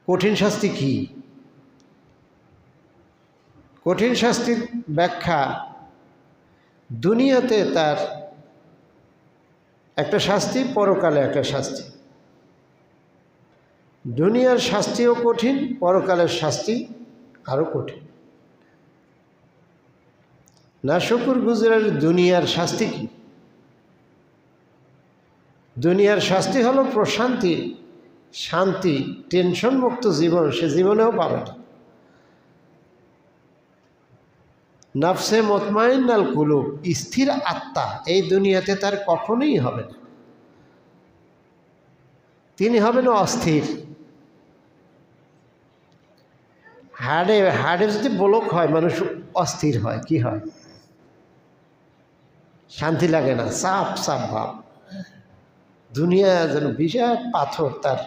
কঠিন শাস্তি কি? কঠিন শাস্তির ব্যাখ্যা, দুনিয়াতে তার একটা শাস্তি, পরকালে একটা শাস্তি। দুনিয়ার শাস্তিও কঠিন, পরকালের শাস্তি আরও কঠিন। নাশুকুর গুজরার দুনিয়ার শাস্তি কি? দুনিয়ার শাস্তি হলো প্রশান্তি, শান্তি, টেনশন মুক্ত জীবন সে জীবনেও পাবে না। নাফসে মুতমাইন্নাল কুলুব, স্থির আত্মা এই দুনিয়াতে তার কখনোই হবে না। তিনি হবেন অস্থির। হাড়ে যদি ব্লক হয় মানুষ অস্থির হয়, কি হয়? শান্তি লাগে না, চাপ চাপ ভাব। দুনিয়া যেন বিরাট পাথর তার